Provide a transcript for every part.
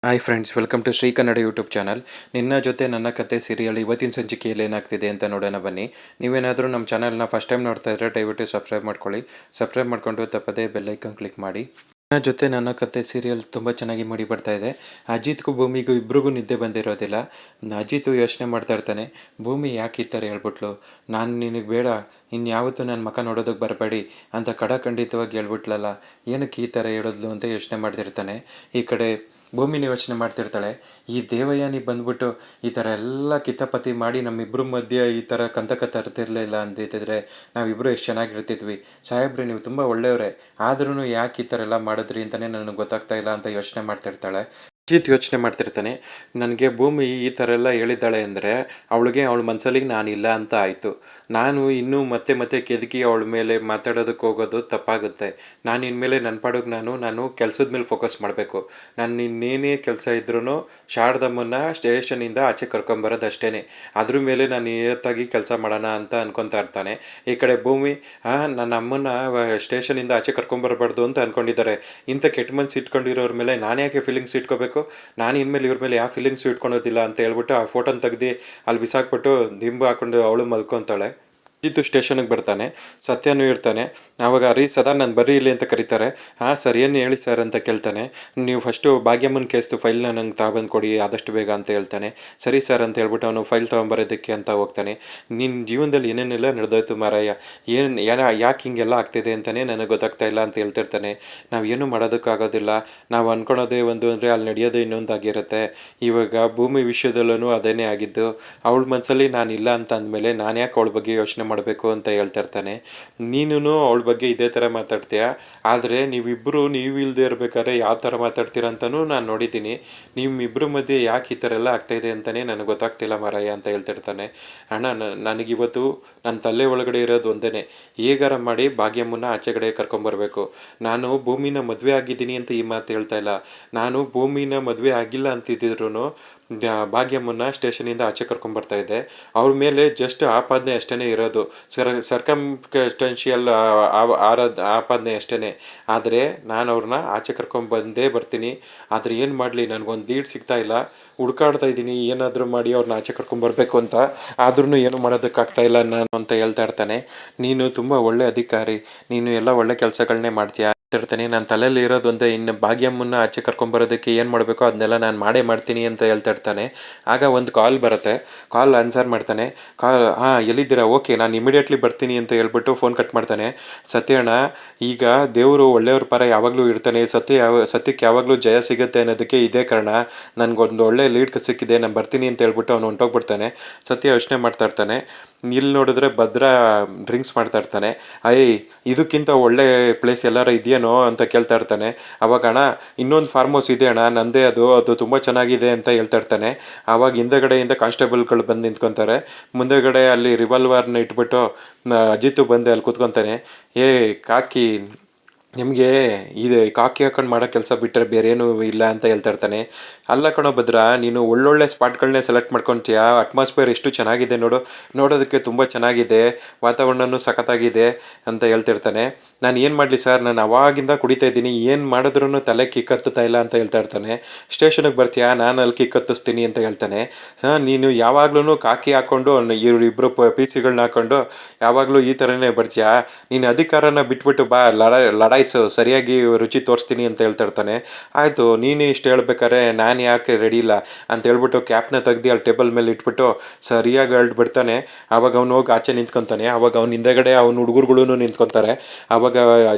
Hi friends, welcome to Shri Kannada YouTube channel. ನಿನ್ನ ಜೊತೆ ನನ್ನ ಕತೆ ಸೀರಿಯಲ್ ಇವತ್ತಿನ ಸಂಚಿಕೆಯಲ್ಲಿ ಏನಾಗ್ತಿದೆ ಅಂತ ನೋಡೋಣ ಬನ್ನಿ. ನೀವೇನಾದರೂ ನಮ್ಮ ಚಾನಲ್ನ ಫಸ್ಟ್ ಟೈಮ್ ನೋಡ್ತಾ ಇದ್ದರೆ ದಯವಿಟ್ಟು ಸಬ್ಸ್ಕ್ರೈಬ್ ಮಾಡ್ಕೊಳ್ಳಿ. ಸಬ್ಸ್ಕ್ರೈಬ್ ಮಾಡ್ಕೊಂಡು ತಪ್ಪದೇ ಬೆಲ್ಲೈಕನ್ ಕ್ಲಿಕ್ ಮಾಡಿ. ನನ್ನ ಜೊತೆ ನನ್ನ ಕತೆ ಸೀರಿಯಲ್ ತುಂಬ ಚೆನ್ನಾಗಿ ಮೂಡಿ ಬರ್ತಾ ಇದೆ. ಅಜಿತ್ಗೂ ಭೂಮಿಗೂ ಇಬ್ರಿಗೂ ನಿದ್ದೆ ಬಂದಿರೋದಿಲ್ಲ. ಅಜಿತ್ ಯೋಚನೆ ಮಾಡ್ತಾ ಇರ್ತಾನೆ, ಭೂಮಿ ಯಾಕೆ ಈ ಥರ ಹೇಳ್ಬಿಟ್ಲು, ನಾನು ನಿನಗೆ ಬೇಡ, ಇನ್ಯಾವತ್ತೂ ನನ್ನ ಮಕ್ಕ ನೋಡೋದಕ್ಕೆ ಬರಬೇಡಿ ಅಂತ ಖಡಾಖಂಡಿತವಾಗಿ ಹೇಳ್ಬಿಟ್ಲಲ್ಲ, ಏನಕ್ಕೆ ಈ ಥರ ಹೇಳಿದ್ಲು ಅಂತ ಯೋಚನೆ ಮಾಡ್ತಿರ್ತಾನೆ. ಈ ಕಡೆ ಭೂಮಿನ ಯೋಚನೆ ಮಾಡ್ತಿರ್ತಾಳೆ, ಈ ದೇವಯಾನಿ ಬಂದ್ಬಿಟ್ಟು ಈ ಥರ ಎಲ್ಲ ಕಿತಾಪತಿ ಮಾಡಿ ನಮ್ಮಿಬ್ಬರ ಮಧ್ಯೆ ಈ ಥರ ಕಂತಕ ತರ್ತಿರ್ಲಿಲ್ಲ ಅಂತಿದ್ರೆ ನಾವಿಬ್ಬರು ಎಷ್ಟು ಚೆನ್ನಾಗಿರ್ತಿದ್ವಿ. ಸಾಹೇಬ್ರೆ, ನೀವು ತುಂಬ ಒಳ್ಳೆಯವರೇ, ಆದ್ರೂ ಯಾಕೆ ಈ ಥರ ಎಲ್ಲ ಮಾಡಿದ್ರಿ ಅಂತಲೇ ನನಗೆ ಗೊತ್ತಾಗ್ತಾ ಇಲ್ಲ ಅಂತ ಯೋಚನೆ ಮಾಡ್ತಿರ್ತಾಳೆ. ಅಜಿತ್ ಯೋಚನೆ ಮಾಡ್ತಿರ್ತಾನೆ, ನನಗೆ ಭೂಮಿ ಈ ಥರ ಎಲ್ಲ ಹೇಳಿದ್ದಾಳೆ ಅಂದರೆ ಅವಳಿಗೆ ಅವಳ ಮನಸ್ಸಲ್ಲಿ ನಾನಿಲ್ಲ ಅಂತ ಆಯಿತು. ನಾನು ಇನ್ನೂ ಮತ್ತೆ ಮತ್ತೆ ಕೆದಕಿ ಅವಳ ಮೇಲೆ ಮಾತಾಡೋದಕ್ಕೆ ಹೋಗೋದು ತಪ್ಪಾಗುತ್ತೆ. ನಾನು ಇನ್ಮೇಲೆ ನನ್ನ ಪಾಡಿಗೆ ನಾನು ಕೆಲಸದ ಮೇಲೆ ಫೋಕಸ್ ಮಾಡಬೇಕು. ನಾನು ಇನ್ನೇನೇ ಕೆಲಸ ಇದ್ರೂ ಶಾರದಮ್ಮನ ಸ್ಟೇಷನಿಂದ ಆಚೆ ಕರ್ಕೊಂಬರೋದು ಅಷ್ಟೇ. ಅದ್ರ ಮೇಲೆ ನಾನು ನಿಯತ್ತಾಗಿ ಕೆಲಸ ಮಾಡೋಣ ಅಂತ ಅನ್ಕೊತಾ ಇರ್ತಾನೆ. ಈ ಕಡೆ ಭೂಮಿ ನನ್ನ ಅಮ್ಮನ ಸ್ಟೇಷನಿಂದ ಆಚೆ ಕರ್ಕೊಂಬರಬಾರ್ದು ಅಂತ ಅಂದ್ಕೊಂಡಿದ್ದಾರೆ. ಇಂಥ ಕೆಟ್ಟ ಮನ್ಸು ಇಟ್ಕೊಂಡಿರೋರ ಮೇಲೆ ನಾನು ಯಾಕೆ ಫೀಲಿಂಗ್ಸ್ ಇಟ್ಕೋಬೇಕು, ನಾನು ಇನ್ಮೇಲೆ ಇವ್ರ ಮೇಲೆ ಯಾವ ಫೀಲಿಂಗ್ಸ್ ಇಟ್ಕೊಳೋದಿಲ್ಲ ಅಂತ ಹೇಳ್ಬಿಟ್ಟು ಆ ಫೋಟೋನ ತೆಗ್ದು ಅಲ್ಲಿ ಬಿಸಾಕ್ಬಿಟ್ಟು ದಿಂಬು ಹಾಕೊಂಡು ಅವಳು ಮಲ್ಕೊತಾಳೆ. ಅಜಿತ್ ಸ್ಟೇಷನ್ಗೆ ಬರ್ತಾನೆ, ಸತ್ಯನೂ ಇರ್ತಾನೆ. ಆವಾಗ ರೀ ಸದಾ ನಾನು ಬರ್ರಿ ಇಲ್ಲಿ ಅಂತ ಕರೀತಾರೆ. ಸರ್ ಏನು ಹೇಳಿ ಸರ್ ಅಂತ ಕೇಳ್ತಾನೆ. ನೀವು ಫಸ್ಟು ಭಾಗ್ಯಮ್ಮನ ಕೇಸ್ದು ಫೈಲ್ನ ನಂಗೆ ತಗೊಬಂದು ಕೊಡಿ ಆದಷ್ಟು ಬೇಗ ಅಂತ ಹೇಳ್ತಾನೆ. ಸರಿ ಸರ್ ಅಂತ ಹೇಳ್ಬಿಟ್ಟು ಅವನು ಫೈಲ್ ತೊಗೊಂಬರೋದಕ್ಕೆ ಅಂತ ಹೋಗ್ತಾನೆ. ನಿನ್ನ ಜೀವನದಲ್ಲಿ ಏನೇನೆಲ್ಲ ನಡೆದೋಯ್ತು ಮಾರಾಯ, ಯಾಕೆ ಹಿಂಗೆಲ್ಲ ಆಗ್ತಿದೆ ಅಂತಲೇ ನನಗೆ ಗೊತ್ತಾಗ್ತಾ ಇಲ್ಲ ಅಂತ ಹೇಳ್ತಿರ್ತಾನೆ. ನಾವು ಏನೂ ಮಾಡೋದಕ್ಕಾಗೋದಿಲ್ಲ, ನಾವು ಅಂದ್ಕೊಳೋದೇ ಒಂದು ಅಂದರೆ ಅಲ್ಲಿ ನಡೆಯೋದೇ ಇನ್ನೊಂದಾಗಿರುತ್ತೆ. ಇವಾಗ ಭೂಮಿ ವಿಷಯದಲ್ಲೂ ಅದೇನೇ ಆಗಿದ್ದು. ಅವಳ ಮನಸ್ಸಲ್ಲಿ ನಾನಿಲ್ಲ ಅಂತ ಅಂದಮೇಲೆ ನಾನು ಯಾಕೆ ಅವಳ ಬಗ್ಗೆ ಯೋಚನೆ ಮಾಡಬೇಕು ಅಂತ ಹೇಳ್ತಾ ಇರ್ತಾನೆ. ನೀನು ಅವಳ ಬಗ್ಗೆ ಇದೇ ಥರ ಮಾತಾಡ್ತೀಯ, ಆದರೆ ನೀವಿಬ್ಬರು ನೀವು ಇಲ್ಲದೆ ಇರಬೇಕಾದ್ರೆ ಯಾವ ಥರ ಮಾತಾಡ್ತೀರ ಅಂತಲೂ ನಾನು ನೋಡಿದ್ದೀನಿ. ನಿಮ್ಮಿಬ್ಬರ ಮಧ್ಯೆ ಯಾಕೆ ಈ ಥರ ಎಲ್ಲ ಆಗ್ತಾಯಿದೆ ಅಂತಲೇ ನನಗೆ ಗೊತ್ತಾಗ್ತಿಲ್ಲ ಮಾರಾಯ ಅಂತ ಹೇಳ್ತಿರ್ತಾನೆ. ಅಣ್ಣ, ನನಗಿವತ್ತು ನನ್ನ ತಲೆ ಒಳಗಡೆ ಇರೋದು ಒಂದೇ, ಹೇಗಾರ ಮಾಡಿ ಭಾಗ್ಯಮ್ಮನ ಆಚೆ ಕಡೆ ಕರ್ಕೊಂಬರ್ಬೇಕು. ನಾನು ಭೂಮಿನ ಮದುವೆ ಆಗಿದ್ದೀನಿ ಅಂತ ಈ ಮಾತು ಹೇಳ್ತಾ ಇಲ್ಲ. ನಾನು ಭೂಮಿನ ಮದುವೆ ಆಗಿಲ್ಲ ಅಂತಿದ್ರು ಭಾಗ್ಯಮ್ಮನ ಸ್ಟೇಷನಿಂದ ಆಚೆ ಕರ್ಕೊಂಬರ್ತಾ ಇದ್ದೆ. ಅವ್ರ ಮೇಲೆ ಜಸ್ಟ್ ಆಪಾದನೆ ಅಷ್ಟೇ ಇರೋದು, ಸರ್ಕಮ್ಸ್ಟೆನ್ಷಿಯಲ್ ಆಪಾದನೆ ಅಷ್ಟೇ. ಆದರೆ ನಾನು ಅವ್ರನ್ನ ಆಚೆ ಕರ್ಕೊಂಬಂದೇ ಬರ್ತೀನಿ. ಆದರೆ ಏನು ಮಾಡಲಿ, ನನಗೊಂದು ಲೀಡ್ ಸಿಗ್ತಾ ಇಲ್ಲ, ಹುಡ್ಕಾಡ್ತಾ ಇದ್ದೀನಿ ಏನಾದರೂ ಮಾಡಿ ಅವ್ರನ್ನ ಆಚೆ ಕರ್ಕೊಂಬರ್ಬೇಕು ಅಂತ. ಆದ್ರೂ ಏನು ಮಾಡೋದಕ್ಕಾಗ್ತಾ ಇಲ್ಲ ನಾನು ಅಂತ ಹೇಳ್ತಾ ಇರ್ತಾನೆ. ನೀನು ತುಂಬ ಒಳ್ಳೆ ಅಧಿಕಾರಿ, ನೀನು ಎಲ್ಲ ಒಳ್ಳೆ ಕೆಲಸಗಳನ್ನೇ ಮಾಡ್ತೀಯ ಇರ್ತಾನೆ. ನನ್ನ ತಲೆಯಲ್ಲಿ ಇರೋದು ಒಂದೇ, ಇನ್ನು ಭಾಗ್ಯಮ್ಮನ ಆಚೆ ಕರ್ಕೊಂಬರೋದಕ್ಕೆ ಏನು ಮಾಡಬೇಕೋ ಅದನ್ನೆಲ್ಲ ನಾನು ಮಾಡ್ತೀನಿ ಅಂತ ಹೇಳ್ತಾ ಇರ್ತಾನೆ. ಆಗ ಒಂದು ಕಾಲ್ ಬರುತ್ತೆ. ಕಾಲ್ ಆನ್ಸರ್ ಮಾಡ್ತಾನೆ. ಎಲ್ಲಿದ್ದೀರಾ, ಓಕೆ ನಾನು ಇಮಿಡಿಯೇಟ್ಲಿ ಬರ್ತೀನಿ ಅಂತ ಹೇಳ್ಬಿಟ್ಟು ಫೋನ್ ಕಟ್ ಮಾಡ್ತಾನೆ. ಸತ್ಯಣ್ಣ, ಈಗ ದೇವರು ಒಳ್ಳೆಯವ್ರ ಪರ ಯಾವಾಗಲೂ ಇರ್ತಾನೆ, ಸತ್ಯಕ್ಕೆ ಯಾವಾಗಲೂ ಜಯ ಸಿಗುತ್ತೆ ಅನ್ನೋದಕ್ಕೆ ಇದೇ ಕಾರಣ. ನನಗೊಂದು ಒಳ್ಳೆ ಲೀಡ್ ಸಿಕ್ಕಿದೆ, ನಾನು ಬರ್ತೀನಿ ಅಂತ ಹೇಳ್ಬಿಟ್ಟು ಅವನು ಹೊಂಟೋಗ್ಬಿಡ್ತಾನೆ. ಸತ್ಯ ಯೋಚನೆ ಮಾಡ್ತಾ ಇರ್ತಾನೆ. ಇಲ್ಲಿ ನೋಡಿದ್ರೆ ಭದ್ರ ಡ್ರಿಂಕ್ಸ್ ಮಾಡ್ತಾ ಇರ್ತಾನೆ. ಇದಕ್ಕಿಂತ ಒಳ್ಳೆ ಪ್ಲೇಸ್ ಎಲ್ಲಾರು ಇದೆಯೇನೋ ಅಂತ ಕೇಳ್ತಾ ಇರ್ತಾನೆ. ಅವಾಗ ಅಣ್ಣ, ಇನ್ನೊಂದು ಫಾರ್ಮ್ ಹೌಸ್ ಇದೆ ಅಣ್ಣ, ನಂದೇ ಅದು ತುಂಬ ಚೆನ್ನಾಗಿದೆ ಅಂತ ಹೇಳ್ತಾ ಇರ್ತಾನೆ. ಆವಾಗ ಹಿಂದೆಗಡೆಯಿಂದ ಕಾನ್ಸ್ಟೇಬಲ್ಗಳು ಬಂದು ನಿಂತ್ಕೊತಾರೆ. ಮುಂದೆಗಡೆ ಅಲ್ಲಿ ರಿವಾಲ್ವರ್ನ ಇಟ್ಬಿಟ್ಟು ಅಜಿತ್ತು ಬಂದು ಅಲ್ಲಿ ಕೂತ್ಕೊತಾನೆ. ಕಾಕಿ, ನಿಮಗೆ ಇದು ಕಾಕಿ ಹಾಕೊಂಡು ಮಾಡೋ ಕೆಲಸ ಬಿಟ್ಟರೆ ಬೇರೆ ಏನೂ ಇಲ್ಲ ಅಂತ ಹೇಳ್ತಾ ಇರ್ತಾನೆ. ಅಲ್ಲ ಕಣೋ ಭದ್ರ, ನೀನು ಒಳ್ಳೊಳ್ಳೆ ಸ್ಪಾಟ್ಗಳನ್ನೇ ಸೆಲೆಕ್ಟ್ ಮಾಡ್ಕೊತೀಯ, ಅಟ್ಮಾಸ್ಫಿಯರ್ ಎಷ್ಟು ಚೆನ್ನಾಗಿದೆ ನೋಡೋದಕ್ಕೆ ತುಂಬ ಚೆನ್ನಾಗಿದೆ, ವಾತಾವರಣವೂ ಸಖತ್ತಾಗಿದೆ ಅಂತ ಹೇಳ್ತಿರ್ತಾನೆ. ನಾನು ಏನು ಮಾಡಲಿ ಸರ್, ನಾನು ಅವಾಗಿಂದ ಕುಡಿತಾ ಇದ್ದೀನಿ, ಏನು ಮಾಡಿದ್ರೂ ತಲೆ ಕಿಕ್ಕತ್ತುತ್ತಾ ಇಲ್ಲ ಅಂತ ಹೇಳ್ತಾ ಇರ್ತಾನೆ. ಸ್ಟೇಷನಿಗೆ ಬರ್ತೀಯಾ, ನಾನು ಅಲ್ಲಿ ಕಿಕ್ಕತ್ತಿಸ್ತೀನಿ ಅಂತ ಹೇಳ್ತಾನೆ. ನೀನು ಯಾವಾಗ್ಲೂ ಕಾಕಿ ಹಾಕ್ಕೊಂಡು ಇಬ್ಬರು ಪೀಸಿಗಳನ್ನ ಹಾಕ್ಕೊಂಡು ಯಾವಾಗಲೂ ಈ ಥರನೇ ಬರ್ತೀಯಾ, ನೀನು ಅಧಿಕಾರನ ಬಿಟ್ಬಿಟ್ಟು ಬಾ, ಲಡಾಯಿಸು, ಸರಿಯಾಗಿ ರುಚಿ ತೋರಿಸ್ತೀನಿ ಅಂತ ಹೇಳ್ತಾ ಇರ್ತಾನೆ. ಆಯಿತು, ನೀನೇ ಇಷ್ಟು ಹೇಳ್ಬೇಕಾರೆ ನಾನು ಯಾಕೆ ರೆಡಿ ಇಲ್ಲ ಅಂತ ಹೇಳ್ಬಿಟ್ಟು ಕ್ಯಾಪ್ನ ತೆಗ್ದು ಅಲ್ಲಿ ಟೇಬಲ್ ಮೇಲೆ ಇಟ್ಬಿಟ್ಟು ಸರಿಯಾಗಿ ಬಿಡ್ತಾನೆ. ಆವಾಗ ಅವನು ಹೋಗಿ ಆಚೆ ನಿಂತ್ಕೊತಾನೆ. ಆವಾಗ ಅವ್ನ ಹಿಂದೆಗಡೆ ಅವ್ನ ಹುಡುಗರುಗಳೂ ನಿಂತ್ಕೊತಾರೆ. ಆವಾಗ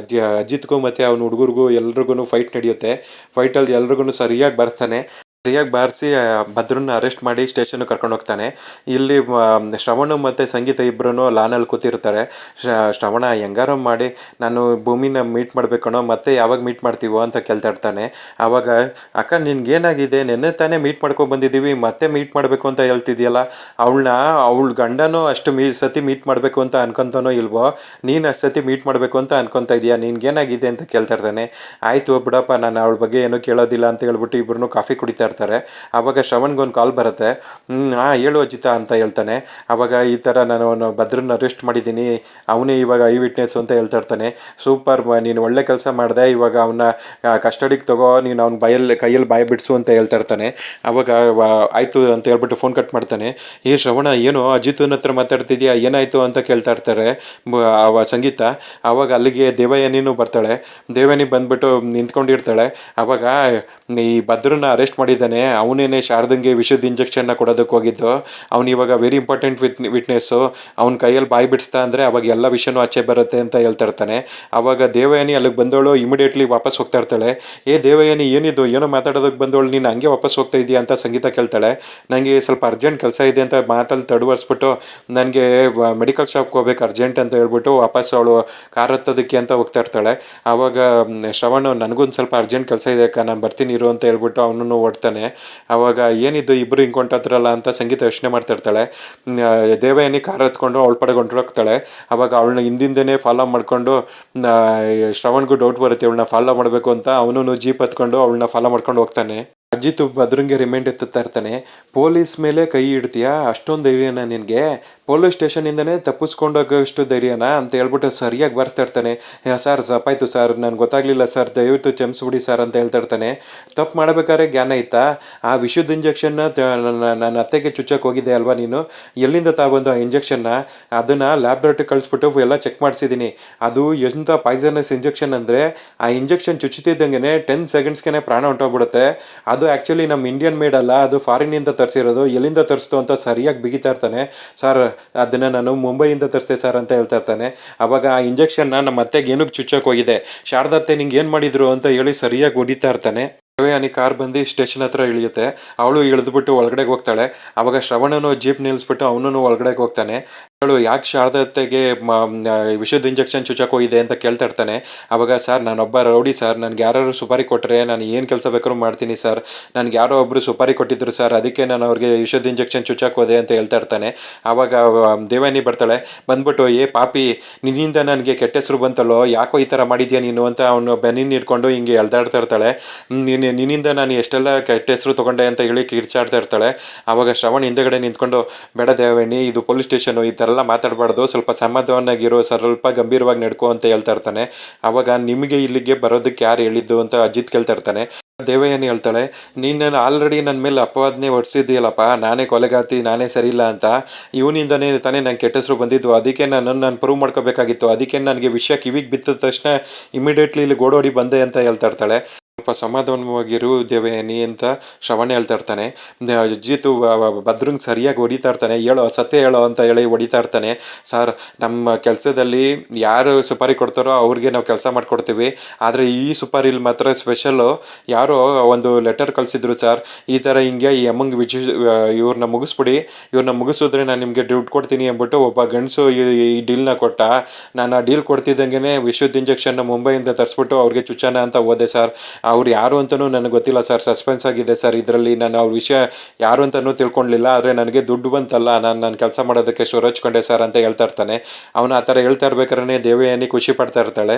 ಅಜಿತ್ಗೂ ಮತ್ತು ಅವ್ನ ಹುಡುಗರಿಗೂ ಎಲ್ರಿಗೂ ಫೈಟ್ ನಡೆಯುತ್ತೆ. ಫೈಟಲ್ಲಿ ಎಲ್ರಿಗೂ ಸರಿಯಾಗಿ ಬಾರಿಸಿ ಭದ್ರನ್ನ ಅರೆಸ್ಟ್ ಮಾಡಿ ಸ್ಟೇಷನ್ಗೆ ಕರ್ಕೊಂಡು ಹೋಗ್ತಾನೆ. ಇಲ್ಲಿ ಶ್ರವಣ ಮತ್ತು ಸಂಗೀತ ಇಬ್ಬರೂ ಲಾನಲ್ಲಿ ಕೂತಿರ್ತಾರೆ. ಶ್ರವಣ, ಹೆಂಗಾರ ಮಾಡಿ ನಾನು ಭೂಮಿನ ಮೀಟ್ ಮಾಡಬೇಕಣೋ, ಮತ್ತೆ ಯಾವಾಗ ಮೀಟ್ ಮಾಡ್ತೀವೋ ಅಂತ ಕೇಳ್ತಾ ಇರ್ತಾನೆ. ಆವಾಗ ಅಕ್ಕ, ನಿನ್ಗೇನಾಗಿದೆ, ನೆನ್ನೆ ತಾನೇ ಮೀಟ್ ಮಾಡ್ಕೊಂಡು ಬಂದಿದ್ದೀವಿ, ಮತ್ತೆ ಮೀಟ್ ಮಾಡಬೇಕು ಅಂತ ಹೇಳ್ತಿದ್ಯಲ್ಲ, ಅವಳ ಗಂಡನೂ ಅಷ್ಟು ಸತಿ ಮೀಟ್ ಮಾಡಬೇಕು ಅಂತ ಅನ್ಕೊತಾನೋ ಇಲ್ವೋ, ನೀನು ಅಷ್ಟು ಸತಿ ಮೀಟ್ ಮಾಡಬೇಕು ಅಂತ ಅನ್ಕೊತಾ ಇದೆಯಾ, ನಿನ್ಗೇನಾಗಿದೆ ಅಂತ ಕೇಳ್ತಾ ಇರ್ತಾನೆ. ಆಯಿತು ಬಿಡಪ್ಪ, ನಾನು ಅವಳ ಬಗ್ಗೆ ಏನೂ ಕೇಳೋದಿಲ್ಲ ಅಂತ ಹೇಳ್ಬಿಟ್ಟು ಇಬ್ಬರೂ ಕಾಫಿ ಕುಡಿತಾ ಇರ್ತಾರೆ. ಆವಾಗ ಶ್ರವಣ್ಗೊಂದು ಕಾಲ್ ಬರುತ್ತೆ. ಹಾಂ ಹೇಳು ಅಜಿತ ಅಂತ ಹೇಳ್ತಾನೆ. ಆವಾಗ ಈ ಥರ ನಾನು ಭದ್ರನ್ನ ಅರೆಸ್ಟ್ ಮಾಡಿದ್ದೀನಿ, ಅವನೇ ಇವಾಗ ಐ ವಿಟ್ನೆಸ್ ಅಂತ ಹೇಳ್ತಾ ಇರ್ತಾನೆ. ಸೂಪರ್, ನೀನು ಒಳ್ಳೆ ಕೆಲಸ ಮಾಡಿದೆ, ಇವಾಗ ಅವನ್ನ ಕಸ್ಟಡಿಗೆ ತಗೋ, ನೀನು ಅವ್ನ ಕೈಯಲ್ಲಿ ಬಾಯಿ ಬಿಡಿಸು ಅಂತ ಹೇಳ್ತಾ ಇರ್ತಾನೆ. ಆವಾಗ ಆಯಿತು ಅಂತ ಹೇಳ್ಬಿಟ್ಟು ಫೋನ್ ಕಟ್ ಮಾಡ್ತಾನೆ. ಈ ಶ್ರವಣ ಏನು ಅಜಿತನ ಹತ್ರ ಮಾತಾಡ್ತಿದ್ಯಾ, ಏನಾಯಿತು ಅಂತ ಕೇಳ್ತಾ ಇರ್ತಾರೆ ಸಂಗೀತ. ಆವಾಗ ಅಲ್ಲಿಗೆ ದೇವಯಾನಿನೂ ಬರ್ತಾಳೆ. ದೇವಯಾನಿ ಬಂದ್ಬಿಟ್ಟು ನಿಂತ್ಕೊಂಡಿರ್ತಾಳೆ. ಆವಾಗ ಈ ಭದ್ರನ್ನ ಅರೆಸ್ಟ್ ಮಾಡಿದ್ದಾನೆ, ಅವನೇನೆ ಶಾರದಂಗೆ ವಿಷದ ಇಂಜೆಕ್ಷನ್ನ ಕೊಡೋದಕ್ಕೆ ಹೋಗಿದ್ದು, ಅವ್ನು ಇವಾಗ ವೆರಿ ಇಂಪಾರ್ಟೆಂಟ್ ವಿಟ್ನೆಸ್ಸು, ಅವ್ನ ಕೈಯಲ್ಲಿ ಬಾಯಿ ಬಿಡಿಸ್ತಾ ಅಂದರೆ ಅವಾಗ ಎಲ್ಲ ವಿಷಯನೂ ಆಚೆ ಬರುತ್ತೆ ಅಂತ ಹೇಳ್ತಾ ಇರ್ತಾನೆ. ಆವಾಗ ದೇವಯಾನಿ ಅಲ್ಲಿಗೆ ಬಂದವಳು ಇಮಿಡಿಯೇಟ್ಲಿ ವಾಪಸ್ ಹೋಗ್ತಾ ಇರ್ತಾಳೆ. ದೇವಯಾನಿ ಏನಿದು, ಏನೋ ಮಾತಾಡೋದಕ್ಕೆ ಬಂದವಳು, ನೀನು ಹಂಗೆ ವಾಪಸ್ ಹೋಗ್ತಾ ಇದೆಯಾ ಅಂತ ಸಂಗೀತ ಕೇಳ್ತಾಳೆ. ನನಗೆ ಸ್ವಲ್ಪ ಅರ್ಜೆಂಟ್ ಕೆಲಸ ಇದೆ ಅಂತ ಮಾತಲ್ಲಿ ತಡವರಿಸ್ಬಿಟ್ಟು, ನನಗೆ ಮೆಡಿಕಲ್ ಶಾಪ್ಗೆ ಹೋಗ್ಬೇಕು ಅರ್ಜೆಂಟ್ ಅಂತ ಹೇಳ್ಬಿಟ್ಟು ವಾಪಸ್ ಅವಳು ಕಾರ್ ಹತ್ತೋದಕ್ಕೆ ಅಂತ ಹೋಗ್ತಾ ಇರ್ತಾಳೆ. ಆವಾಗ ಶ್ರವಣ್ ನನಗೊಂದು ಸ್ವಲ್ಪ ಅರ್ಜೆಂಟ್ ಕೆಲಸ ಇದೆ ಅಕ್ಕ, ನಾನು ಬರ್ತೀನಿ ಇರು ಅಂತ ಹೇಳ್ಬಿಟ್ಟು ಅವನನ್ನು ಓಡ್ತಾನೆ. ಆವಾಗ ಏನಿದ್ದು ಇಬ್ಬರು ಹಿಂಗೆ ಅಂತ ಸಂಗೀತ ಯೋಚನೆ ಮಾಡ್ತಾ ಇರ್ತಾಳೆ. ದೇವಯಾನಿ ಕಾರ್ ಹತ್ಕೊಂಡು ಅವಳ ಪಡೆಗೆ ಹೊಂಟೋಗ್ತಾಳೆ. ಆವಾಗ ಅವಳನ್ನ ಹಿಂದಿಂದನೇ ಫಾಲೋ ಮಾಡಿಕೊಂಡು ಶ್ರವಣ್ಗೂ ಡೌಟ್ ಬರುತ್ತೆ ಇವಳನ್ನ ಫಾಲೋ ಮಾಡಬೇಕು ಅಂತ. ಅವನು ಜೀಪ್ ಹತ್ಕೊಂಡು ಅವಳನ್ನ ಫಾಲೋ ಮಾಡ್ಕೊಂಡು ಹೋಗ್ತಾನೆ. ಅಜಿತ್ ಭದ್ರಂಗೆ ರಿಮೈಂಡ್ ಎತ್ತುತ್ತಾ ಇರ್ತಾನೆ. ಪೊಲೀಸ್ ಮೇಲೆ ಕೈ ಇಡ್ತೀಯಾ, ಅಷ್ಟೊಂದು ಧೈರ್ಯನಾ ನಿನಗೆ, ಪೊಲೀಸ್ ಸ್ಟೇಷನಿಂದನೇ ತಪ್ಪಿಸ್ಕೊಂಡೋಗೋಷ್ಟು ಧೈರ್ಯನಾ ಅಂತ ಹೇಳ್ಬಿಟ್ಟು ಸರಿಯಾಗಿ ಬರ್ತಾ ಇರ್ತಾನೆ. ಸರ್ ತಪ್ಪಾಯ್ತು ಸರ್, ನನಗೆ ಗೊತ್ತಾಗಲಿಲ್ಲ ಸರ್, ದಯವಿಟ್ಟು ಕ್ಷಮಿಸ್ಬಿಡಿ ಸರ್ ಅಂತ ಹೇಳ್ತಾ ಇರ್ತಾನೆ. ತಪ್ಪು ಮಾಡಬೇಕಾದ್ರೆ ಜ್ಞಾನ ಇತ್ತಾ? ಆ ವಿಷದ ಇಂಜೆಕ್ಷನ್ನ ನನ್ನ ಅತ್ತೆಗೆ ಚುಚ್ಚಕ್ಕೆ ಹೋಗಿದ್ದೆ ಅಲ್ವಾ ನೀನು, ಎಲ್ಲಿಂದ ತಗೊಂಡು ಆ ಇಂಜೆಕ್ಷನ್ನ? ಅದನ್ನು ಲ್ಯಾಬ್ರೇಟ್ರಿ ಕಳಿಸ್ಬಿಟ್ಟು ಎಲ್ಲ ಚೆಕ್ ಮಾಡಿಸಿದ್ದೀನಿ. ಅದು ಎಂಥ ಪಾಯ್ಸನಸ್ ಇಂಜೆಕ್ಷನ್ ಅಂದರೆ, ಆ ಇಂಜೆಕ್ಷನ್ ಚುಚ್ಚುತ್ತಿದ್ದಂಗೆ 10 ಸೆಕೆಂಡ್ಸ್ಗೆ ಪ್ರಾಣ ಹೊಂಟೋಗ್ಬಿಡುತ್ತೆ. ಅದು ಆ್ಯಕ್ಚುಲಿ ನಮ್ಮ ಇಂಡಿಯನ್ ಮೇಡ್ ಅಲ್ಲ, ಅದು ಫಾರಿನಿಂದ ತರಿಸಿರೋದು, ಎಲ್ಲಿಂದ ತರಿಸ್ತು ಅಂತ ಸರಿಯಾಗಿ ಬಿಗಿತಾ ಇರ್ತಾನೆ. ಸರ್ ಅದನ್ನು ನಾನು ಮುಂಬೈಯಿಂದ ತರಿಸ್ದೆ ಸರ್ ಅಂತ ಹೇಳ್ತಾ ಇರ್ತಾನೆ. ಆವಾಗ ಆ ಇಂಜೆಕ್ಷನ್ನ ನಮ್ಮ ಅತ್ತೆಗೆ ಏನಕ್ಕೆ ಚುಚ್ಚಕ್ಕೆ ಹೋಗಿದೆ, ಶಾರದತ್ತೆ ನಿಂಗೆ ಏನು ಮಾಡಿದ್ರು ಅಂತ ಹೇಳಿ ಸರಿಯಾಗಿ ಹೊಡಿತಾ ಇರ್ತಾನೆ. ದೇವಯಾನಿ ಕಾರ್ ಬಂದು ಸ್ಟೇಷನ್ ಹತ್ರ ಇಳಿಯುತ್ತೆ. ಅವಳು ಇಳಿದ್ಬಿಟ್ಟು ಒಳಗಡೆಗೆ ಹೋಗ್ತಾಳೆ. ಆವಾಗ ಶ್ರವಣನು ಜೀಪ್ ನಿಲ್ಲಿಸ್ಬಿಟ್ಟು ಅವನು ಒಳಗಡೆಗೆ ಹೋಗ್ತಾನೆ. ಅವಳು ಯಾಕೆ ಶಾರದತ್ತೆಗೆ ವಿಷದ ಇಂಜೆಕ್ಷನ್ ಚುಚ್ಚಕ್ಕೆ ಹೋಗಿದೆ ಅಂತ ಕೇಳ್ತಾ ಇರ್ತಾನೆ. ಆವಾಗ ಸರ್ ನಾನೊಬ್ಬ ರೌಡಿ ಸರ್, ನನಗೆ ಯಾರು ಸುಪಾರಿ ಕೊಟ್ಟರೆ ನಾನು ಏನು ಕೆಲಸ ಬೇಕಾದ್ರೂ ಮಾಡ್ತೀನಿ ಸರ್, ನನಗೆ ಯಾರೋ ಒಬ್ಬರು ಸುಪಾರಿ ಕೊಟ್ಟಿದ್ರು ಸರ್, ಅದಕ್ಕೆ ನಾನು ಅವ್ರಿಗೆ ವಿಷದ ಇಂಜೆಕ್ಷನ್ ಚುಚ್ಚಕ್ಕೆ ಹೋದೆ ಅಂತ ಹೇಳ್ತಾ ಇರ್ತಾನೆ. ಆವಾಗ ದೇವಯಾನಿ ಬರ್ತಾಳೆ. ಬಂದ್ಬಿಟ್ಟು ಪಾಪಿ, ನಿನ್ನಿಂದ ನನಗೆ ಕೆಟ್ಟ ಹೆಸರು ಬಂತಲ್ಲೋ, ಯಾಕೋ ಈ ಥರ ಮಾಡಿದ್ಯಾ ನೀನು ಅಂತ ಅವನು ಬೆನ್ನಿನ ಹಿಡ್ಕೊಂಡು ಹಿಂಗೆ ಎಳ್ದಾಡ್ತಾ ಇರ್ತಾಳೆ. ನಿನ್ನಿಂದ ನಾನು ಎಷ್ಟೆಲ್ಲ ಕೆಟ್ಟ ಹೆಸರು ತೊಗೊಂಡೆ ಅಂತ ಹೇಳಿ ಕಿರ್ಚಾಡ್ತಾ ಇರ್ತಾಳೆ. ಆವಾಗ ಶ್ರವಣ್ ಹಿಂದೆಗಡೆ ನಿಂತ್ಕೊಂಡು, ಬೇಡ ದೇವಯಾನಿ, ಇದು ಪೊಲೀಸ್ ಸ್ಟೇಷನು, ಈ ಥರ ಎಲ್ಲ ಮಾತಾಡಬಾರ್ದು, ಸ್ವಲ್ಪ ಸಮಾಧಾನವಾಗಿರೋ, ಸ್ವಲ್ಪ ಗಂಭೀರವಾಗಿ ನಡ್ಕೋ ಅಂತ ಹೇಳ್ತಾ ಇರ್ತಾನೆ. ಆವಾಗ ನಿಮಗೆ ಇಲ್ಲಿಗೆ ಬರೋದಕ್ಕೆ ಯಾರು ಹೇಳಿದ್ದು ಅಂತ ಅಜಿತ್ ಕೇಳ್ತಾ ಇರ್ತಾನೆ. ದೇವಯಾನಿ ಹೇಳ್ತಾಳೆ, ನೀನು ಆಲ್ರೆಡಿ ನನ್ನ ಮೇಲೆ ಅಪವಾದನೆ ಹೊಡ್ಸಿದ್ದೀಯಲ್ಲಪ್ಪ, ನಾನೇ ಕೊಲೆಗಾತಿ, ನಾನೇ ಸರಿಯಿಲ್ಲ ಅಂತ, ಇವನಿಂದನೇ ತಾನೇ ನಂಗೆ ಕೆಟ್ಟ ಹೆಸರು ಬಂದಿದ್ದು, ಅದಕ್ಕೆ ನಾನು ಪ್ರೂವ್ ಮಾಡ್ಕೋಬೇಕಾಗಿತ್ತು, ಅದಕ್ಕೆ ನನಗೆ ವಿಷಯ ಕಿವಿಗೆ ಬಿದ್ದ ತಕ್ಷಣ ಇಮಿಡಿಯೇಟ್ಲಿ ಇಲ್ಲಿ ಗೋಡೋಡಿ ಬಂದೆ ಅಂತ ಹೇಳ್ತಾ ಇರ್ತಾಳೆ. ಸ್ವಲ್ಪ ಸಮಾಧಾನವಾಗಿರು ದೇವಯಾನಿ ಅಂತ ಶ್ರವಣ ಹೇಳ್ತಾ ಇರ್ತಾನೆ. ಅಜಿತು ಭದ್ರಂಗೆ ಸರಿಯಾಗಿ ಹೊಡಿತಾ ಇರ್ತಾನೆ. ಹೇಳೋ ಸತ್ಯ ಹೇಳೋ ಅಂತ ಹೇಳಿ ಹೊಡಿತಾ ಇರ್ತಾನೆ. ಸರ್ ನಮ್ಮ ಕೆಲಸದಲ್ಲಿ ಯಾರು ಸುಪಾರಿ ಕೊಡ್ತಾರೋ ಅವ್ರಿಗೆ ನಾವು ಕೆಲಸ ಮಾಡಿಕೊಡ್ತೀವಿ, ಆದರೆ ಈ ಸುಪಾರಿಲಿ ಮಾತ್ರ ಸ್ಪೆಷಲ್ಲು, ಯಾರೋ ಒಂದು ಲೆಟರ್ ಕಳಿಸಿದ್ರು ಸರ್, ಈ ಥರ ಹಿಂಗೆ ಈ ಅಮ್ಮಂಗೆ ಇವ್ರನ್ನ ಮುಗಿಸ್ಬಿಡಿ, ಇವ್ರನ್ನ ಮುಗಿಸಿದ್ರೆ ನಾನು ನಿಮಗೆ ದುಡ್ಡು ಕೊಡ್ತೀನಿ ಅಂದ್ಬಿಟ್ಟು ಒಬ್ಬ ಗಂಡಸು ಈ ಡೀಲ್ನ ಕೊಟ್ಟ. ನಾನು ಆ ಡೀಲ್ ಕೊಡ್ತಿದ್ದಂಗೆ ವಿಷದ ಇಂಜೆಕ್ಷನ್ನ ಮುಂಬೈಯಿಂದ ತರಿಸ್ಬಿಟ್ಟು ಅವ್ರಿಗೆ ಚುಚ್ಚನ ಅಂತ ಹೋದೆ ಸರ್. ಅವ್ರು ಯಾರು ಅಂತಲೂ ನನಗೆ ಗೊತ್ತಿಲ್ಲ ಸರ್, ಸಸ್ಪೆನ್ಸ್ ಆಗಿದೆ ಸರ್ ಇದರಲ್ಲಿ, ನಾನು ಅವ್ರ ವಿಷಯ ಯಾರು ಅಂತಲೂ ತಿಳ್ಕೊಳ್ಳಿಲ್ಲ, ಆದರೆ ನನಗೆ ದುಡ್ಡು ಬಂತಲ್ಲ, ನಾನು ಕೆಲಸ ಮಾಡೋದಕ್ಕೆ ಸುರಚ್ಕೊಂಡೆ ಸರ್ ಅಂತ ಹೇಳ್ತಾ ಇರ್ತಾನೆ. ಅವನು ಆ ಥರ ಹೇಳ್ತಾ ಇರ್ಬೇಕಾದ್ರೆ ದೇವಯಾನಿ ಖುಷಿ ಪಡ್ತಾ ಇರ್ತಾಳೆ.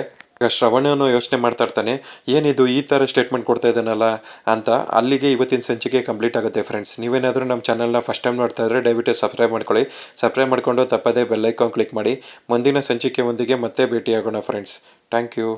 ಶ್ರವಣನು ಯೋಚನೆ ಮಾಡ್ತಾ ಇರ್ತಾನೆ, ಏನಿದು ಈ ಥರ ಸ್ಟೇಟ್ಮೆಂಟ್ ಕೊಡ್ತಾ ಇದ್ದಾನಲ್ಲ ಅಂತ. ಅಲ್ಲಿಗೆ ಇವತ್ತಿನ ಸಂಚಿಕೆ ಕಂಪ್ಲೀಟ್ ಆಗುತ್ತೆ ಫ್ರೆಂಡ್ಸ್. ನೀವೇನಾದರೂ ನಮ್ಮ ಚಾನಲ್ನ ಫಸ್ಟ್ ಟೈಮ್ ನೋಡ್ತಾ ಇದ್ದರೆ ದಯವಿಟ್ಟು ಸಬ್ಸ್ಕ್ರೈಬ್ ಮಾಡ್ಕೊಳ್ಳಿ. ಸಬ್ಸ್ಕ್ರೈಬ್ ಮಾಡಿಕೊಂಡು ತಪ್ಪದೇ ಬೆಲ್ ಐಕಾನ್ ಕ್ಲಿಕ್ ಮಾಡಿ. ಮುಂದಿನ ಸಂಚಿಕೆ ಒಂದಿಗೆ ಮತ್ತೆ ಭೇಟಿಯಾಗೋಣ ಫ್ರೆಂಡ್ಸ್. Thank you.